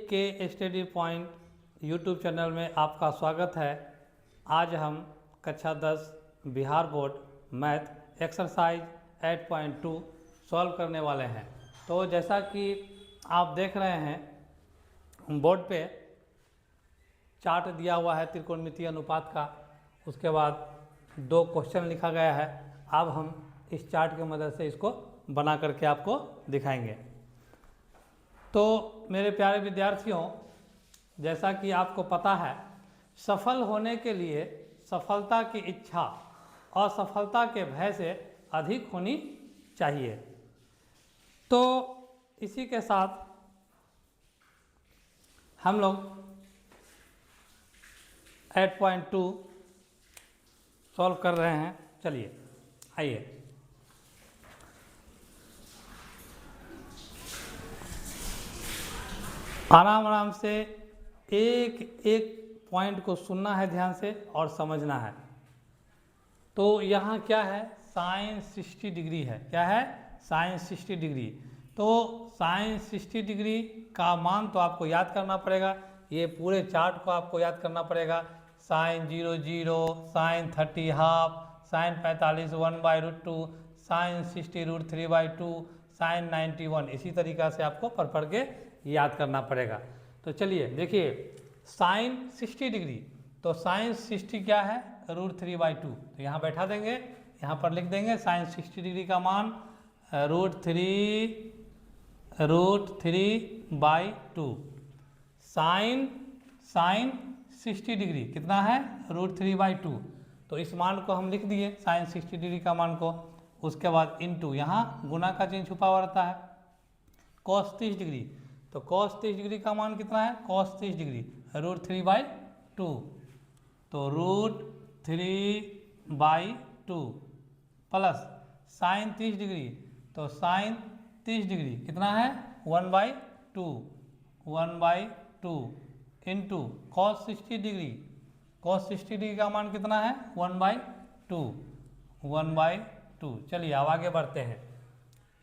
के study point YouTube channel में आपका स्वागत है। आज हम कक्षा 10 Bihar board math exercise 8.2 solve करने वाले हैं। तो जैसा कि आप देख रहे हैं बोर्ड पे चार्ट दिया हुआ है त्रिकोणमितीय अनुपात का, उसके बाद 2 क्वेश्चन लिखा गया है। अब हम इस चार्ट की मदद से इसको बना करके आपको दिखाएंगे। तो मेरे प्यारे विद्यार्थियों, जैसा कि आपको पता है, सफल होने के लिए सफलता की इच्छा असफलता के भय से अधिक होनी चाहिए। तो इसी के साथ हम लोग 8.2 सॉल्व कर रहे हैं। चलिए आइए। आराम से एक एक पॉइंट को सुनना है ध्यान से और समझना है। तो यहाँ क्या है, साइन 60 डिग्री है। क्या है, साइन 60 डिग्री। तो साइन 60 डिग्री का मान तो आपको याद करना पड़ेगा। ये पूरे चार्ट को आपको याद करना पड़ेगा। Sine 00, sine 30 half, sine 45 1/√2, sine 60 √3/2, sine 91। इसी तरीक़ा से आपको पढ़ के याद करना पड़ेगा। तो चलिए देखिए, साइन 60 डिग्री, तो साइन 60 क्या है, √3/2। तो यहाँ बैठा देंगे, यहाँ पर लिख देंगे साइन 60 डिग्री का मान √3/2। साइन 60 डिग्री कितना है, √3/2। तो इस मान को हम लिख दिए, साइन 60 डिग्री का मान को। उसके बाद इनटू, यहाँ गुना का चिन्ह छुपा हुआ रहता है। कॉस 30 डिग्री, तो कॉस 30 डिग्री का मान कितना है, कॉस 30 डिग्री √3/2। तो √3/2 प्लस साइन 30 डिग्री, तो साइन 30 डिग्री कितना है, 1/2 into cos 60 degree. Cos 60 degree का मान कितना है, 1/2। चलिए अब आगे बढ़ते हैं।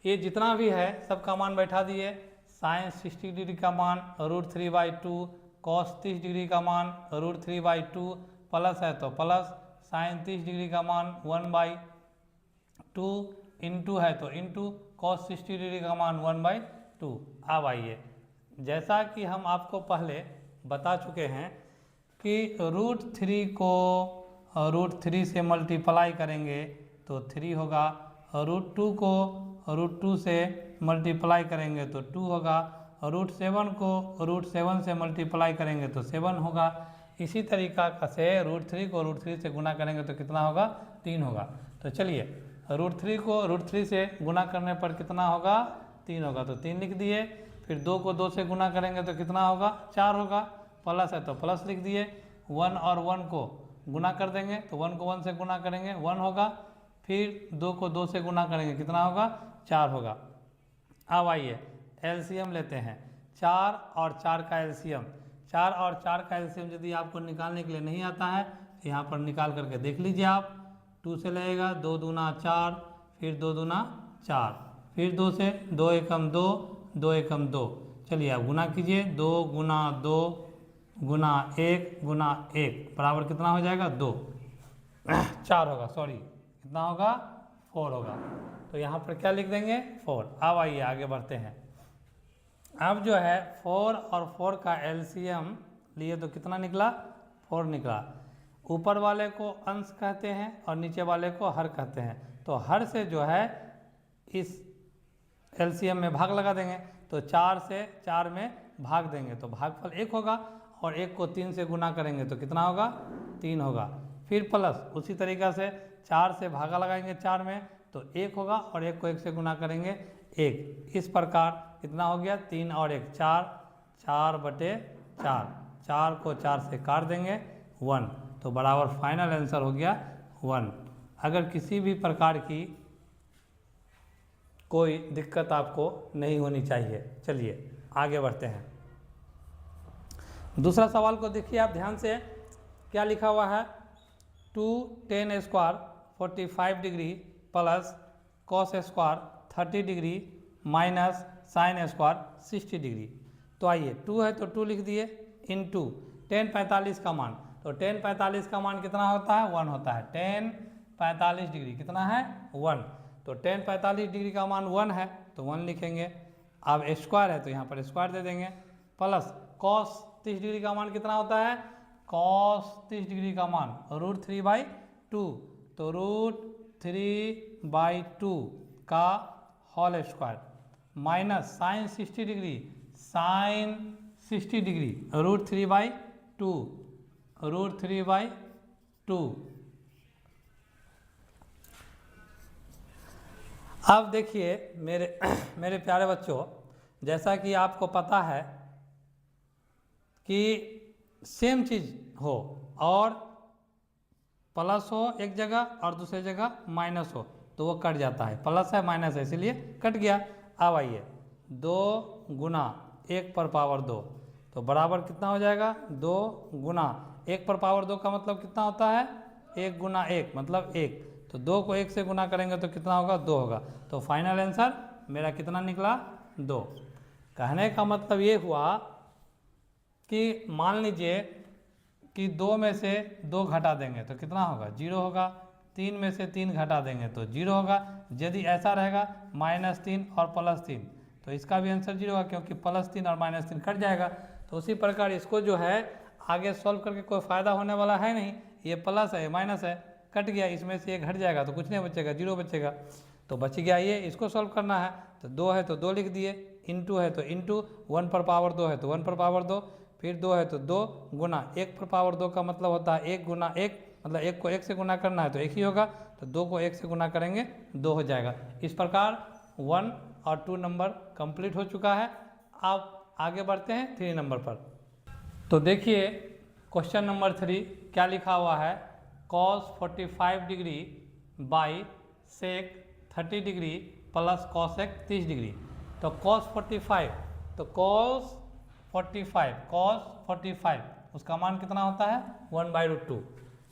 ये जितना भी है सबका मान बैठा दिए। साइन 60 डिग्री का मान √3/2, कॉस 30 डिग्री का मान √3/2 प्लस है तो प्लस साइन 30 डिग्री का मान 1/2 इंटू है तो इंटू कॉस 60 डिग्री का मान 1/2। अब आइए, जैसा कि हम आपको पहले बता चुके हैं कि √3 को √3 से मल्टीप्लाई करेंगे तो 3 होगा, √2 को √2 से मल्टीप्लाई करेंगे तो 2 होगा, √7 को √7 से मल्टीप्लाई करेंगे तो 7 होगा। इसी तरीका से √3 को √3 से गुना करेंगे तो कितना होगा, 3 होगा। तो चलिए, √3 को √3 से गुना करने पर कितना होगा, 3 होगा, तो 3 लिख दिए। फिर 2 को 2 से गुना करेंगे तो कितना होगा, 4 होगा। प्लस है तो प्लस लिख दिए। 1 और 1 को गुना कर देंगे तो 1 को 1 से गुना करेंगे 1 होगा। फिर 2 को 2 से गुना करेंगे कितना होगा, 4 होगा। अब आइए एलसीएम लेते हैं। 4 और 4 का एलसीएम, 4 और 4 का एलसीएम यदि आपको निकालने के लिए नहीं आता है तो यहाँ पर निकाल करके देख लीजिए आप। 2 से लगेगा, 2 दूना 4, फिर 2 दूना 4, फिर 2 से 2 एकम 2, 2 एकम 2। चलिए अब गुना कीजिए, 2 गुना 2 गुना 1 गुना 1 बराबर कितना हो जाएगा, 2 4 होगा, सॉरी कितना होगा, 4 होगा। तो यहाँ पर क्या लिख देंगे, 4। अब आइए आगे बढ़ते हैं। अब जो है 4 और 4 का एलसीएम लिए तो कितना निकला, 4 निकला। ऊपर वाले को अंश कहते हैं और नीचे वाले को हर कहते हैं। तो हर से जो है इस एलसीएम में भाग लगा देंगे, तो 4 से 4 में भाग देंगे तो भागफल 1 होगा, और 1 को 3 से गुना करेंगे तो कितना होगा, 3 होगा। फिर प्लस उसी तरीक़ा से 4 से भागा लगाएंगे 4 में तो 1 होगा, और 1 को 1 से गुना करेंगे 1। इस प्रकार कितना हो गया, 3 और 1 4, 4/4। 4 को 4 से काट देंगे 1, तो बराबर फाइनल आंसर हो गया 1। अगर किसी भी प्रकार की कोई दिक्कत आपको नहीं होनी चाहिए। चलिए आगे बढ़ते हैं। दूसरा सवाल को देखिए आप ध्यान से, क्या लिखा हुआ है, 2 tan² 45 degree plus cos 30 degree minus sine 60 degree. तो आइए 2 है तो 2 लिख दिए, इंटू tan 45 का मान, तो tan 45 का मान कितना होता है 1 होता है, tan 45 डिग्री कितना है 1, तो tan 45 डिग्री का मान 1 है तो 1 लिखेंगे। अब स्क्वायर है तो यहाँ पर स्क्वायर दे देंगे, प्लस cos 30 डिग्री का मान कितना होता है, cos 30 डिग्री का मान √3/2, तो √3/2 का whole square, minus sine 60 degree, sine 60 degree √3/2, √3/2। अब देखिए मेरे प्यारे बच्चों, जैसा कि आपको पता है कि सेम चीज़ हो और प्लस हो एक जगह और दूसरी जगह माइनस हो तो वो कट जाता है, प्लस है माइनस है इसीलिए कट गया। अब आइए 2 गुना 1 पर पावर 2, तो बराबर कितना हो जाएगा 2 गुना 1 पर पावर 2 का मतलब कितना होता है 1 गुना 1 मतलब 1, तो 2 को 1 से गुना करेंगे तो कितना होगा 2 होगा, तो फाइनल आंसर मेरा कितना निकला 2। कहने का मतलब ये हुआ कि मान लीजिए कि 2 में से 2 घटा देंगे तो कितना होगा 0 होगा, 3 में से 3 घटा देंगे तो 0 होगा, यदि ऐसा रहेगा -3 और +3 तो इसका भी आंसर 0 होगा क्योंकि +3 और -3 कट जाएगा। तो उसी प्रकार इसको जो है आगे सॉल्व करके कोई फ़ायदा होने वाला है नहीं, ये प्लस है ये माइनस है, कट गया, इसमें से 1 घट जाएगा तो कुछ नहीं बचेगा 0 बचेगा, तो बच गया ये, इसको सॉल्व करना है। तो 2 है तो 2 लिख दिए, इंटू है तो इंटू, 1 पर पावर 2 है तो 1 पर पावर 2, फिर 2 है तो 2 गुना 1 पर पावर 2 का मतलब होता है 1 गुना 1, मतलब 1 को 1 से गुना करना है तो 1 ही होगा, तो 2 को 1 से गुना करेंगे 2 हो जाएगा। इस प्रकार 1 और 2 नंबर कंप्लीट हो चुका है। अब आगे बढ़ते हैं 3 नंबर पर। तो देखिए क्वेश्चन नंबर 3 क्या लिखा हुआ है, cos 45 degree by sec 30 degree plus cosec 30 degree. तो cos 45, तो cos 45 उसका मान कितना होता है 1/√2,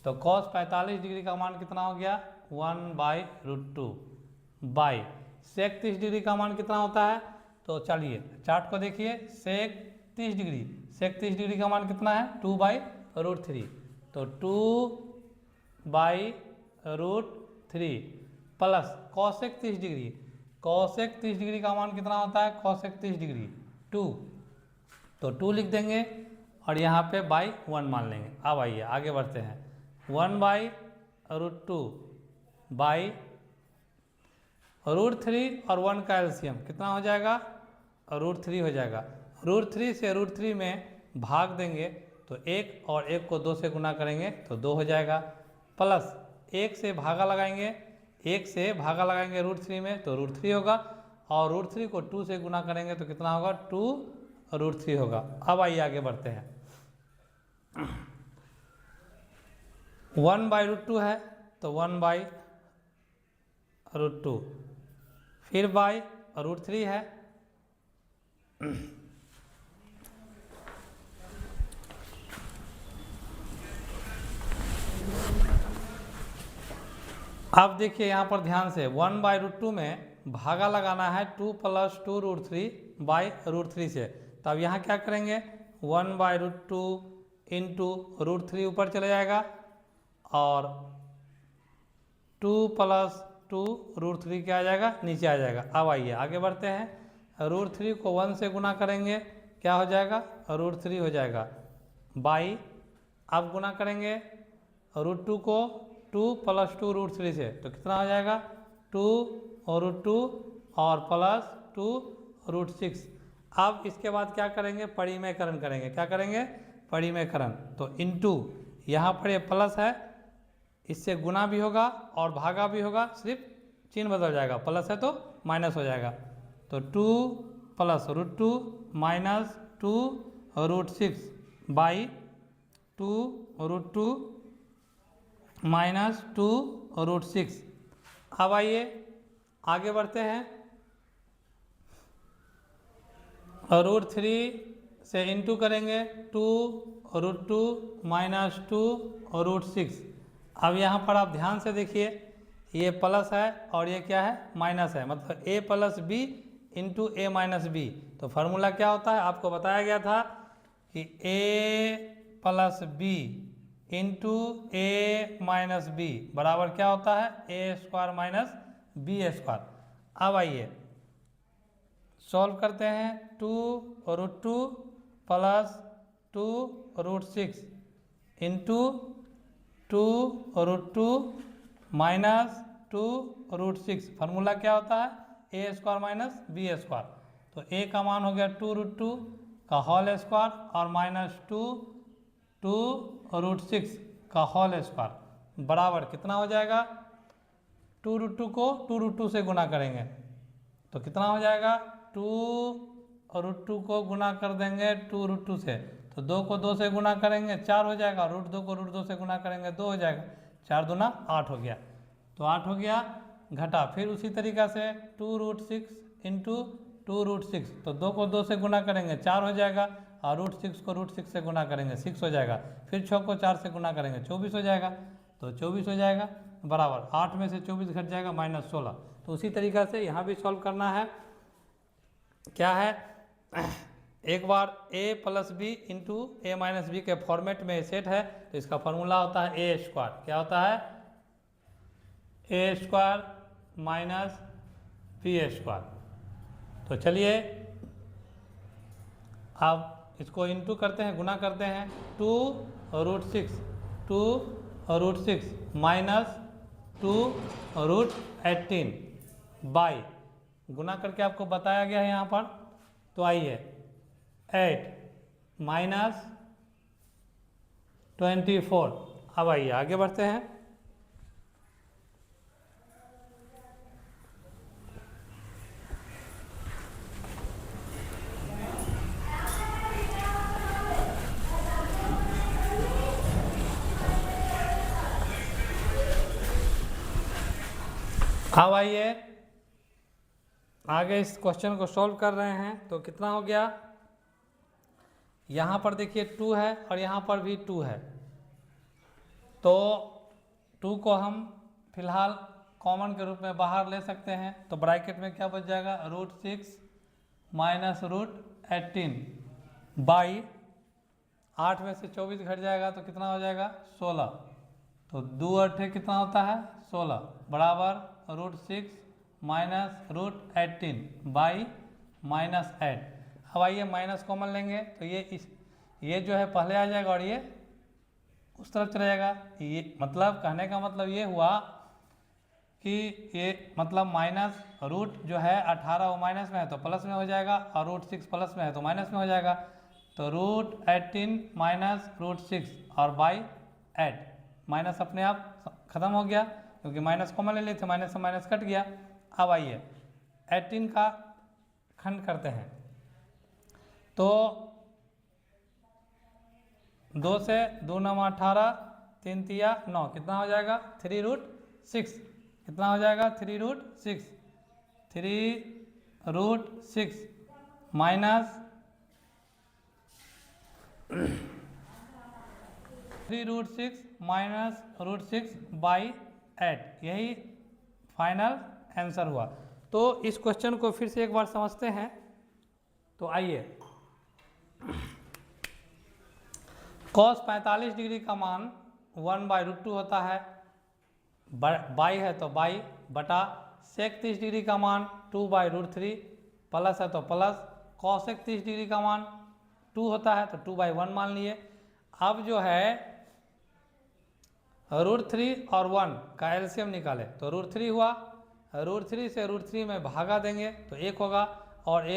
तो cos 45 डिग्री का मान कितना हो गया 1/√2 बाई sec 30 डिग्री का मान कितना होता है, तो चलिए चार्ट को देखिए, sec 30 डिग्री का मान कितना है 2/√3, तो 2/√3 प्लस cosec 30 डिग्री का मान कितना होता है cosec 30 डिग्री 2, तो 2 लिख देंगे और यहाँ पे बाई 1 मान लेंगे। अब आइए आगे बढ़ते हैं, 1/√2 बाई √3 और 1 का एलसीएम कितना हो जाएगा √3 हो जाएगा, √3 से √3 में भाग देंगे तो 1 और 1 को 2 से गुना करेंगे तो 2 हो जाएगा, प्लस 1 से भागा लगाएंगे √3 में तो √3 होगा, और √3 को 2 से गुना करेंगे तो कितना होगा 2√3 होगा। अब आइए आगे बढ़ते हैं, 1/√2 है तो 1/√2, फिर बाई √3 है, अब देखिए यहाँ पर ध्यान से 1/√2 में भागा लगाना है 2 + 2√3/√3 से, तब यहाँ क्या करेंगे 1/√2 इंटू √3 ऊपर चले जाएगा और 2 + 2√3 क्या आ जाएगा नीचे आ जाएगा। अब आइए आगे बढ़ते हैं, √3 को 1 से गुना करेंगे क्या हो जाएगा √3 हो जाएगा, बाई अब गुना करेंगे √2 को 2 + 2√3 से तो कितना हो जाएगा 2√2 और प्लस 2√6। अब इसके बाद क्या करेंगे परिमेयकरण करेंगे, क्या करेंगे परिमेयकरण, तो इंटू यहाँ पर ये प्लस है इससे गुना भी होगा और भागा भी होगा, सिर्फ चिन्ह बदल जाएगा, प्लस है तो माइनस हो जाएगा, तो 2 + √2 माइनस 2√6 बाई 2√2 माइनस 2√6। अब आइए आगे बढ़ते हैं, √3 से इंटू करेंगे 2√2 माइनस 2√6। अब यहाँ पर आप ध्यान से देखिए ये प्लस है और ये क्या है माइनस है, मतलब a + b into a - b, तो तो फार्मूला क्या होता है, आपको बताया गया था कि a plus B into A minus B बराबर क्या होता है, A square minus B square. अब आइए सॉल्व करते हैं। 2√2 प्लस 2√6 इंटू 2√2 माइनस 2√6, फार्मूला क्या होता है, A square minus B square. तो a का मान हो गया 2√2 का होल स्क्वायर और माइनस 2√6 का होल स्क्वायर बराबर कितना हो जाएगा, 2√2 को 2√2 से गुना करेंगे तो कितना हो जाएगा, 2√2 को गुना कर देंगे 2√2 से, तो 2 को 2 से गुना करेंगे 4 हो जाएगा, √2 को √2 से गुना करेंगे 2 हो जाएगा, 4 दूना 8 हो गया। तो 8 हो गया घटा, फिर उसी तरीक़ा से 2√6 इंटू 2√6, तो 2 को 2 से गुना करेंगे 4 हो जाएगा और √6 को √6 से गुना करेंगे 6 हो जाएगा, फिर 6 को 4 से गुना करेंगे 24 हो जाएगा, तो 24 हो जाएगा बराबर 8 में से 24 घट जाएगा -16। तो उसी तरीक़ा से यहाँ भी सॉल्व करना है। क्या है, एक बार a plus B into A minus B के फॉर्मेट में सेट है, तो इसका फॉर्मूला होता है ए स्क्वायर, क्या होता है, A square minus B square. तो चलिए अब इसको इंटू करते हैं, गुना करते हैं, 2√6 माइनस 2√18 बाई, गुना करके आपको बताया गया है यहाँ पर। तो आइए 8 माइनस 24। अब आइए आगे बढ़ते हैं। अब आइए आगे इस क्वेश्चन को सॉल्व कर रहे हैं। तो कितना हो गया, यहाँ पर देखिए 2 है और यहाँ पर भी 2 है, तो 2 को हम फिलहाल कॉमन के रूप में बाहर ले सकते हैं। तो ब्रैकेट में क्या बच जाएगा, √6 माइनस √18 बाई 8 में से 24 घट जाएगा तो कितना हो जाएगा 16। तो 2 8 कितना होता है 16 बराबर √6 माइनस √18 बाई -8। अब आइए माइनस कॉमन लेंगे तो ये जो है पहले आ जाएगा और ये उस तरफ चला जाएगा। ये मतलब कहने का मतलब ये हुआ कि ये मतलब माइनस रूट जो है 18 वो माइनस में है तो प्लस में हो जाएगा और √6 प्लस में है तो माइनस में हो जाएगा। तो √18 माइनस √6 और बाई 8, माइनस अपने आप खत्म हो गया क्योंकि माइनस कॉमन ले लिए थे, माइनस से माइनस कट गया। अब आइए 18 का खंड करते हैं तो 2 से 2 9 18 3 तिया 9 कितना हो जाएगा 3√6, कितना हो जाएगा 3√6 माइनस 3√6 माइनस √6 बाई 8, यही फाइनल आंसर हुआ। तो इस क्वेश्चन को फिर से एक बार समझते हैं। तो आइए cos 45 डिग्री का मान 1/√2 होता है, बाई है तो बाई बटा sec 30 डिग्री का मान 2/√3 प्लस है तो प्लस cosec 30 डिग्री का मान 2 होता है तो 2/1 मान लिए। अब जो है √3 और 1 का एलसीएम निकाले तो √3 हुआ, √3 से √3 में भागा देंगे तो 1 होगा और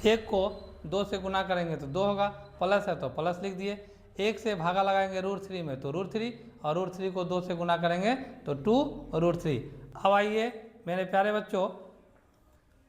एक को 2 से गुना करेंगे तो 2 होगा, प्लस है तो प्लस लिख दिए, 1 से भागा लगाएंगे √3 में तो √3 और √3 को 2 से गुना करेंगे तो 2√3। अब आइए मेरे प्यारे बच्चों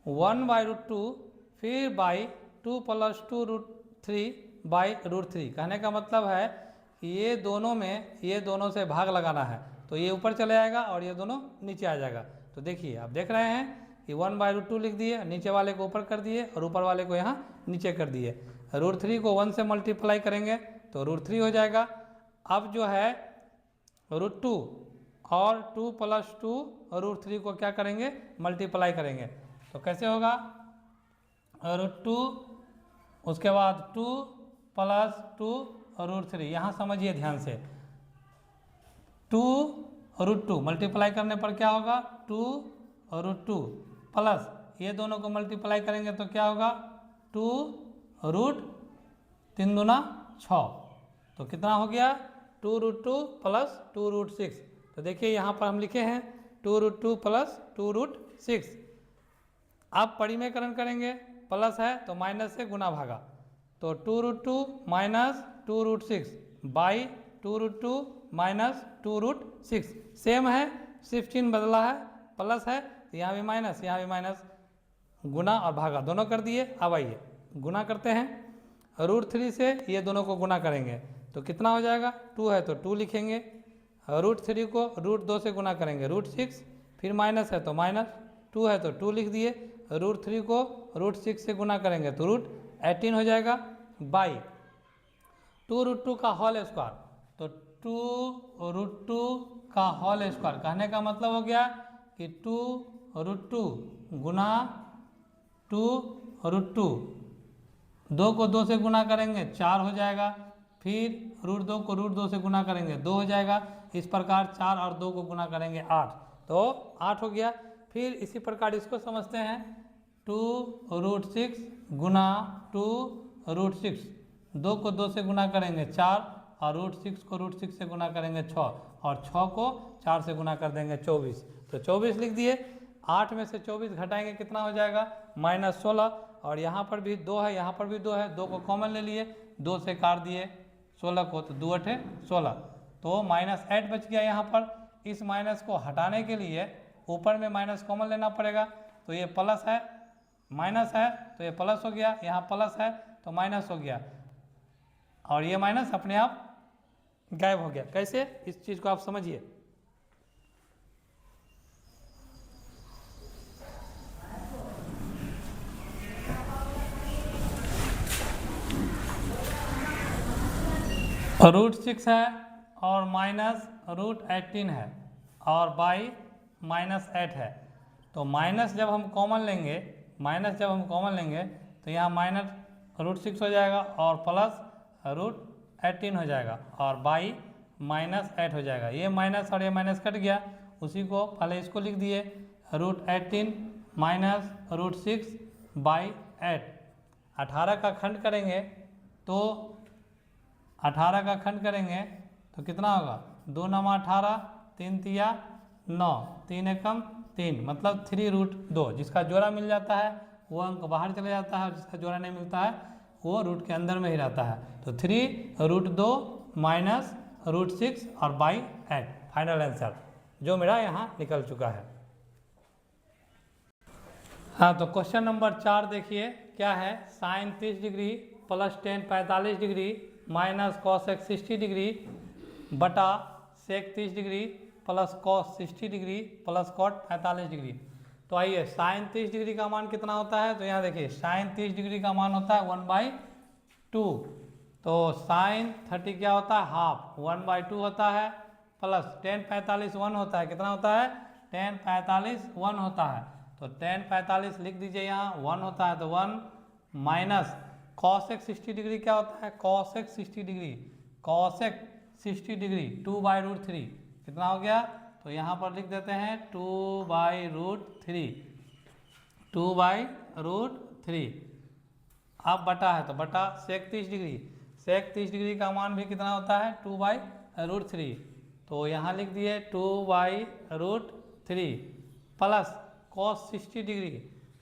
1/√2 फिर बाई 2 + 2√3 बाई √3, कहने का मतलब है कि ये दोनों से भाग लगाना है तो ये ऊपर चले जाएगा और ये दोनों नीचे आ जाएगा। तो देखिए आप देख रहे हैं कि 1/√2 लिख दिए, नीचे वाले को ऊपर कर दिए और ऊपर वाले को यहाँ नीचे कर दिए। √3 को 1 से मल्टीप्लाई करेंगे तो √3 हो जाएगा। अब जो है √2 और 2 + 2 √3 को क्या करेंगे मल्टीप्लाई करेंगे तो कैसे होगा, √2 उसके बाद 2 + 2 √3। यहाँ समझिए ध्यान से, 2 √2 मल्टीप्लाई करने पर क्या होगा, 2 √2 प्लस ये दोनों को मल्टीप्लाई करेंगे तो क्या होगा, 2 √3 दूना 6। तो कितना हो गया, 2 √2 + 2 √6। तो देखिए यहाँ पर हम लिखे हैं 2 √2 + 2 √6। अब परिमेयकरण करेंगे, प्लस है तो माइनस से गुना भागा, तो 2 √2 - 2 √6 बाई 2 √2 - 2 √6 सेम है, सिर्फ चिन्ह बदला है, प्लस है तो यहाँ भी माइनस, यहाँ भी माइनस, गुना और भागा दोनों कर दिए। अब आइए गुना करते हैं, √3 से ये दोनों को गुना करेंगे तो कितना हो जाएगा, 2 है तो 2 लिखेंगे, √3 को √2 से गुना करेंगे √6, फिर माइनस है तो माइनस, 2 है तो 2 लिख दिए, √3 को √6 से गुना करेंगे तो √18 हो जाएगा, बाई 2 √2 का होल स्क्वायर। तो 2 √2 का होल स्क्वायर कहने का मतलब हो गया कि 2 √2 गुना 2 √2, 2 को 2 से गुना करेंगे 4 हो जाएगा, फिर √2 को √2 से गुना करेंगे 2 हो जाएगा, इस प्रकार 4 और 2 को गुना करेंगे 8, तो 8 हो गया। फिर इसी प्रकार इसको समझते हैं, 2 √6 गुना 2 √6, 2 को 2 से गुना करेंगे 4 और √6 को √6 से गुना करेंगे 6, और 6 को 4 से गुना कर देंगे 24, तो 24 लिख दिए। 8 में से 24 घटाएंगे कितना हो जाएगा, -16, और यहाँ पर भी 2 है, यहाँ पर भी 2 है, 2 को कॉमन ले लिए, 2 से काट दिए 16 को, तो 2 8 16, तो -8 बच गया। यहाँ पर इस माइनस को हटाने के लिए ऊपर में माइनस कॉमन लेना पड़ेगा, तो ये प्लस है, माइनस है तो ये प्लस हो गया, यहाँ प्लस है तो माइनस हो गया, और ये माइनस अपने आप गायब हो गया। कैसे, इस चीज़ को आप समझिए। √6 है और माइनस √18 है और बाई -8 है, तो माइनस जब हम कॉमन लेंगे, माइनस जब हम कॉमन लेंगे तो यहाँ माइनस √6 हो जाएगा और प्लस √18 हो जाएगा और बाई -8 हो जाएगा। ये माइनस और ये माइनस कट गया, उसी को पहले इसको लिख दिए, √18 माइनस √6 बाई 8। 18 का खंड करेंगे तो 18 का खंड करेंगे तो कितना होगा, 2 9 18, 3 तिया 9, 3 एकम 3, मतलब 3√2। जिसका जोड़ा मिल जाता है वो अंक बाहर चले जाता है, और जिसका जोड़ा नहीं मिलता है वो रूट के अंदर में ही रहता है। तो 3√2 माइनस √6 और बाई 8 फाइनल आंसर जो मेरा यहाँ निकल चुका है। हाँ, तो क्वेश्चन नंबर 4 देखिए क्या है, sine 30 degree plus tan 45 degree minus cos 60 degree बटा sec 30 degree plus cos 60 degree plus cot 45 degree. तो आइए साइन 30 डिग्री का मान कितना होता है, तो यहाँ देखिए साइन 30 डिग्री का मान होता है 1/2। तो साइन 30 क्या होता है, हाफ, 1/2 होता है, प्लस टेन 45 1 होता है, कितना होता है, टेन 45 1 होता है, तो टेन 45 लिख दीजिए, यहाँ 1 होता है तो 1 माइनस कॉसेक 60 डिग्री क्या होता है, कॉसेक 60 डिग्री, कॉसेक 60 डिग्री 2/√3 कितना हो गया, तो यहाँ पर लिख देते हैं 2/√3, 2/√3। अब बटा है तो बटा सेक 30 डिग्री, सेक 30 डिग्री का मान भी कितना होता है 2/√3, तो यहाँ लिख दिए 2/√3 plus cos 60 degree,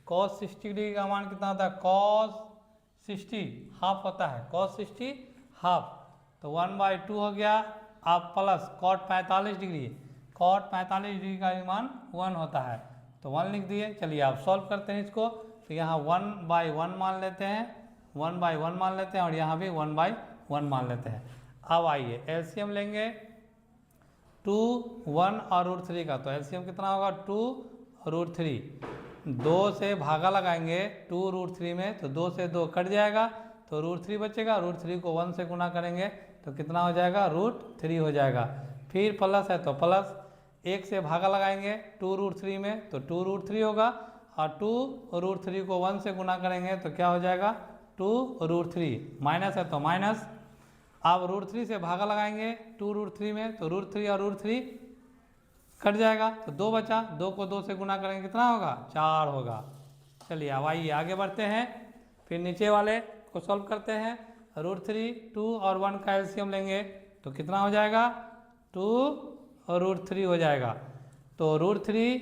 cos 60 degree का मान कितना होता है, कॉस 60 हाफ होता है, कॉस 60 हाफ, तो 1/2 हो गया। अब plus cot 45 degree, cot 45 degree का भी मान 1 होता है, तो 1 लिख दिए। चलिए आप सॉल्व करते हैं इसको, तो यहाँ 1/1 मान लेते हैं, 1/1 मान लेते हैं, और यहाँ भी 1/1 मान लेते हैं। अब आइए एलसीएम लेंगे 2 1 और √3 का, तो एलसीएम कितना होगा 2√3, 2 से भागा लगाएंगे 2√3 में, तो 2 से 2 कट जाएगा तो √3 बचेगा, √3 को 1 से गुना करेंगे तो कितना हो जाएगा, √3 हो जाएगा। फिर प्लस है तो प्लस, 1 से भागा लगाएंगे 2√3 में तो 2√3 होगा, और 2√3 को 1 से गुना करेंगे तो क्या हो जाएगा 2√3, माइनस है तो माइनस। अब √3 से भागा लगाएंगे 2√3 में तो √3 और √3 कट जाएगा तो 2 बचा, 2 को 2 से गुना करेंगे कितना होगा 4 होगा। चलिए अब आइए आगे बढ़ते हैं, फिर नीचे वाले को सॉल्व करते हैं। √3, 2 और 1 का एलसीएम लेंगे तो कितना हो जाएगा 2√3 हो जाएगा। तो √3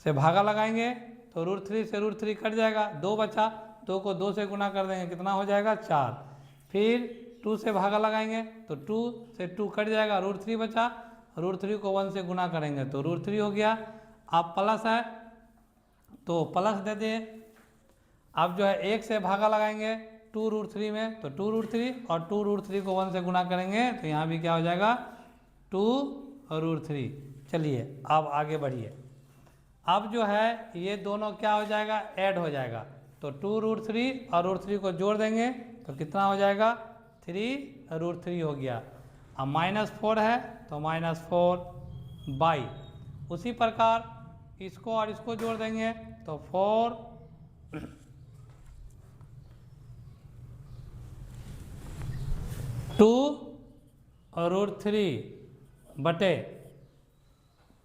से भागा लगाएंगे तो √3 से √3 कट जाएगा, 2 बचा, 2 को 2 से गुना कर देंगे कितना हो जाएगा 4। फिर 2 से भागा लगाएंगे तो 2 से 2 कट जाएगा, √3 बचा, √3 को 1 से गुना करेंगे तो √3 हो गया। अब प्लस है तो प्लस दे दिए। अब जो है 1 से भागा लगाएंगे 2√3 में तो 2√3 और 2√3 को 1 से गुना करेंगे तो यहाँ भी क्या हो जाएगा 2√3। चलिए अब आगे बढ़िए। अब जो है ये दोनों क्या हो जाएगा ऐड हो जाएगा तो 2√3 और √3 को जोड़ देंगे तो कितना हो जाएगा 3√3 हो गया। अब -4 है तो -4/। उसी प्रकार इसको और इसको जोड़ देंगे तो 4 2√3 बटे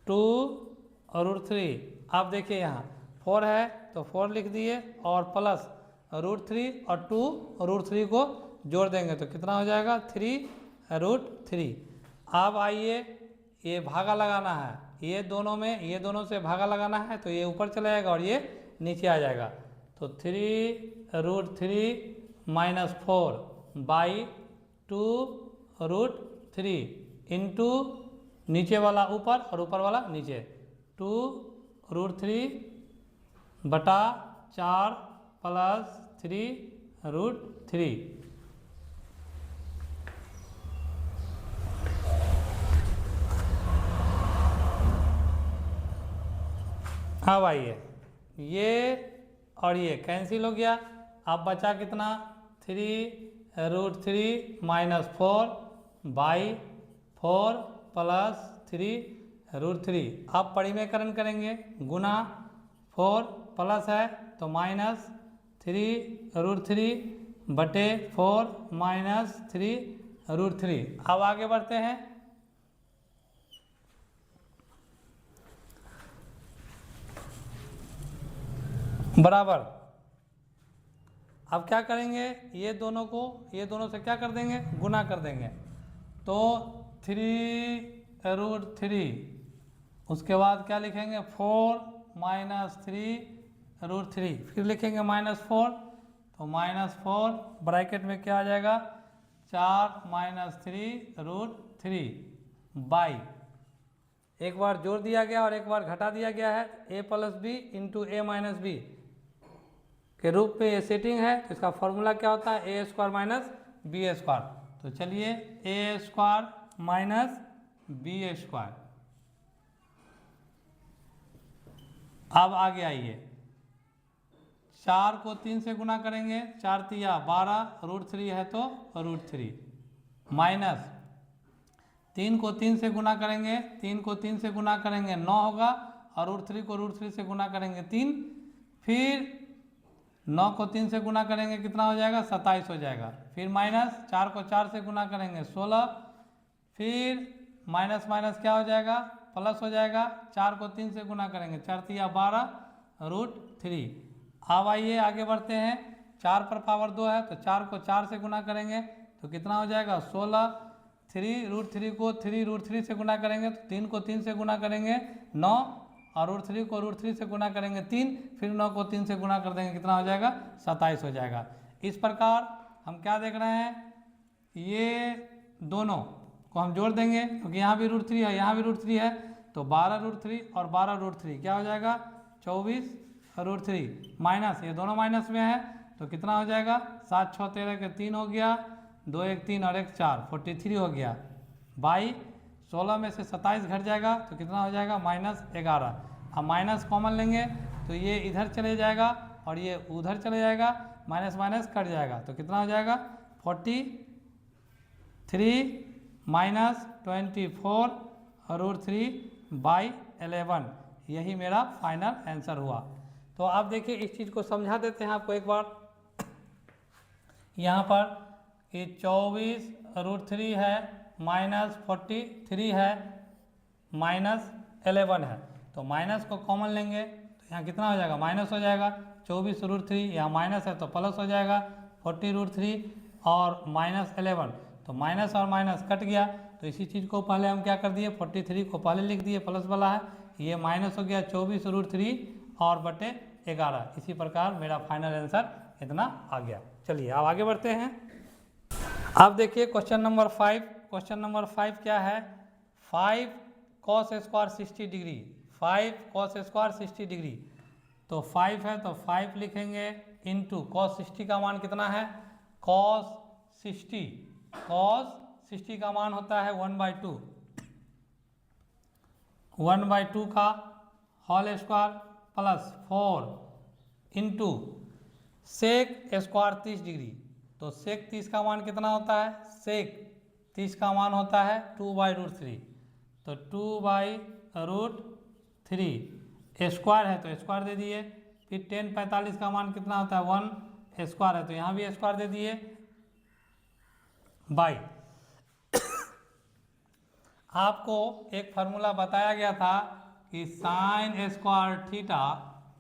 2√3। आप देखिए यहाँ 4 है तो 4 लिख दिए और प्लस √3 और 2√3 को जोड़ देंगे तो कितना हो जाएगा 3√3। अब आइए ये भागा लगाना है, ये दोनों में ये दोनों से भागा लगाना है तो ये ऊपर चला जाएगा और ये नीचे आ जाएगा तो 3√3 -4/2√3 इंटू नीचे वाला ऊपर और ऊपर वाला नीचे 2√3 बटा 4 प्लस 3√3। अब आइए ये और ये कैंसिल हो गया। अब बचा कितना 3√3 -4/4 प्लस 3√3। अब परिमेयकरण करेंगे गुना 4 प्लस है तो -3√3 बटे 4 -3√3। अब आगे बढ़ते हैं। बराबर अब क्या करेंगे ये दोनों से क्या कर देंगे गुना कर देंगे तो 3√3 उसके बाद क्या लिखेंगे 4 -3√3 फिर लिखेंगे -4 तो -4 ब्रैकेट में क्या आ जाएगा 4 -3√3/। एक बार जोड़ दिया गया और एक बार घटा दिया गया है a + b into a - b के रूप में ये सेटिंग है तो इसका फॉर्मूला क्या होता है a² - b²। तो चलिए a² - b²। अब आगे आइए 4 को 3 से गुना करेंगे 4 × 12 √3 है तो √3 माइनस 3 को 3 से गुना करेंगे 3 को 3 से गुना करेंगे 9 होगा और √3 को √3 से गुना करेंगे 3। फिर 9 को 3 से गुना करेंगे कितना हो जाएगा 27 हो जाएगा। फिर माइनस 4 को 4 से गुना करेंगे 16। फिर माइनस माइनस क्या हो जाएगा प्लस हो जाएगा। 4 को 3 से गुना करेंगे 4 × 12 √3। अब आइए आगे बढ़ते हैं 4 पर पावर 2 है तो 4 को 4 से गुना करेंगे तो कितना हो जाएगा 16। 3√3 को 3√3 से गुना करेंगे तो 3 को 3 से गुना करेंगे 9 और √3 को √3 से गुना करेंगे 3। फिर 9 को 3 से गुना कर देंगे कितना हो जाएगा 27 हो जाएगा। इस प्रकार हम क्या देख रहे हैं ये दोनों को हम जोड़ देंगे क्योंकि यहाँ भी √3 है यहाँ भी √3 है तो 12√3 और 12√3 क्या हो जाएगा 24√3 माइनस ये दोनों माइनस में है तो कितना हो जाएगा 7 6 13 के 3 हो गया 2 1 3 और 1 4 43 हो गया। बाई 16 में से 27 घट जाएगा तो कितना हो जाएगा -11। अब माइनस कॉमन लेंगे तो ये इधर चले जाएगा और ये उधर चले जाएगा माइनस माइनस कट जाएगा तो कितना हो जाएगा 43 -24√3/11। यही मेरा फाइनल आंसर हुआ। तो आप देखिए इस चीज़ को समझा देते हैं आपको एक बार। यहाँ पर ये 24√3 है, -43 है, -11 है। तो माइनस को कॉमन लेंगे तो यहाँ कितना हो जाएगा, माइनस हो जाएगा। 24√3 यहाँ माइनस है तो प्लस हो जाएगा 40√3 और -11, तो माइनस और माइनस कट गया। तो इसी चीज़ को पहले हम क्या कर दिए, 43 को पहले लिख दिए, प्लस वाला है, ये माइनस हो गया 24√3 और बटे 11। इसी प्रकार मेरा फाइनल आंसर इतना आ गया। चलिए अब आगे बढ़ते हैं। अब देखिए क्वेश्चन नंबर 5। क्वेश्चन नंबर 5 क्या है, 5 cos square 60 degree, 5 cos square 60 degree. तो 5 है तो 5 लिखेंगे इंटू cos 60 का मान कितना है, cos 60 का मान होता है 1/2, 1/2 का whole square plus 4 into sec square 30 degree. तो सेक 30 का मान कितना होता है, सेक 30 का मान होता है 2/√3। तो 2/√3 स्क्वायर है तो स्क्वायर दे दिए। फिर 10/45 का मान कितना होता है, 1 स्क्वायर है तो यहाँ भी स्क्वायर दे दिए बाई। आपको एक फार्मूला बताया गया था कि साइन स्क्वायर थीटा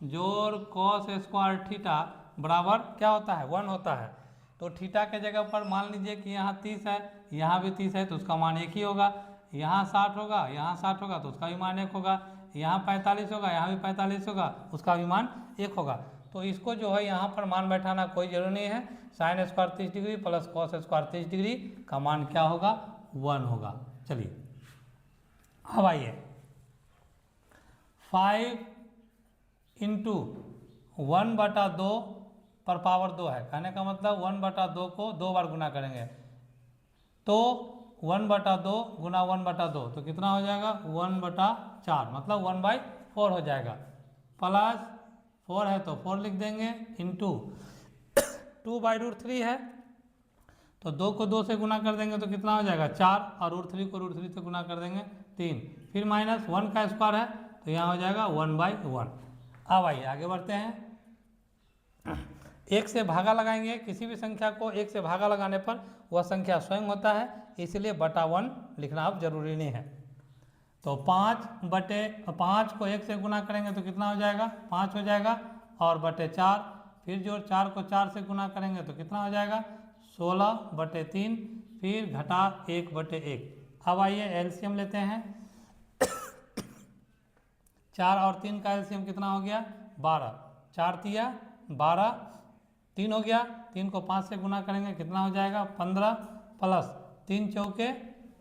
जोड़ कॉस स्क्वायर थीटा बराबर क्या होता है, 1 होता है। तो थीटा के जगह पर मान लीजिए कि यहाँ 30 है, यहाँ भी 30 है तो उसका मान 1 ही होगा। यहाँ 60 होगा, यहाँ 60 होगा तो उसका भी मान 1 होगा। यहाँ 45 होगा, यहाँ भी 45 होगा, उसका भी मान 1 होगा। तो इसको जो है यहाँ पर मान बैठाना कोई जरूरी नहीं है। Sine square 30 degree plus cos square 30 degree का मान क्या होगा, 1 होगा। चलिए अब आइए, 5 इंटू 1/2 पर पावर 2 है। कहने का मतलब 1/2 को 2 बार गुना करेंगे तो 1/2 गुना 1/2 तो कितना हो जाएगा, 1/4 मतलब 1/4 हो जाएगा। प्लस 4 है तो 4 लिख देंगे इंटू 2/√3 है तो 2 को 2 से गुना कर देंगे तो कितना हो जाएगा, 4, और √3 को √3 से गुना कर देंगे 3। फिर माइनस 1 का स्क्वायर है तो यहाँ हो जाएगा 1/1। अब आइए आगे बढ़ते हैं। 1 से भागा लगाएंगे, किसी भी संख्या को 1 से भागा लगाने पर वह संख्या स्वयं होता है, इसलिए बटा 1 लिखना अब जरूरी नहीं है। तो 5 को 1 से गुना करेंगे तो कितना हो जाएगा, 5 हो जाएगा, और बटे 4, फिर जो 4 को 4 से गुना करेंगे तो कितना हो जाएगा, 16/3, फिर घटा 1/1। अब आइए एलसीएम लेते हैं। 4 और 3 का एलसीएम कितना हो गया, 12। 4 तिया 12, 3 हो गया, 3 को 5 से गुना करेंगे कितना हो जाएगा, 15, प्लस 3 चौके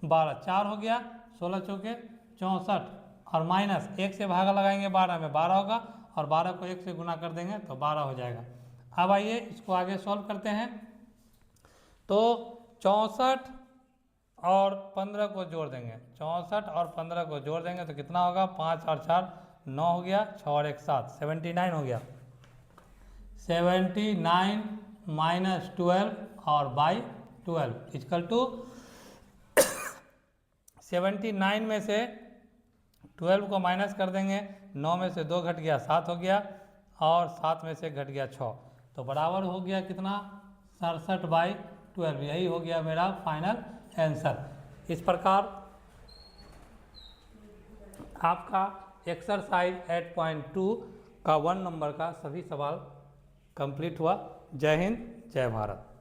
12, 4 हो गया, 16 चौके 64, और माइनस 1 से भागा लगाएंगे 12 में, 12 होगा, और 12 को 1 से गुना कर देंगे तो 12 हो जाएगा। अब आइए इसको आगे सॉल्व करते हैं। तो 64 और 15 को जोड़ देंगे, 64 और 15 को जोड़ देंगे तो कितना होगा, 5 और 4 9 हो गया, 6 और 1 7, 79 हो गया। 79 माइनस 12 और बाई 12 इक्वल टू 79 में से 12 को माइनस कर देंगे, 9 में से 2 घट गया 7 हो गया, और 7 में से घट गया 6, तो बराबर हो गया कितना, 67/12। यही हो गया मेरा फाइनल आंसर। इस प्रकार आपका एक्सरसाइज 8.2 का 1 नंबर का सभी सवाल कंप्लीट हुआ। जय हिंद, जय भारत।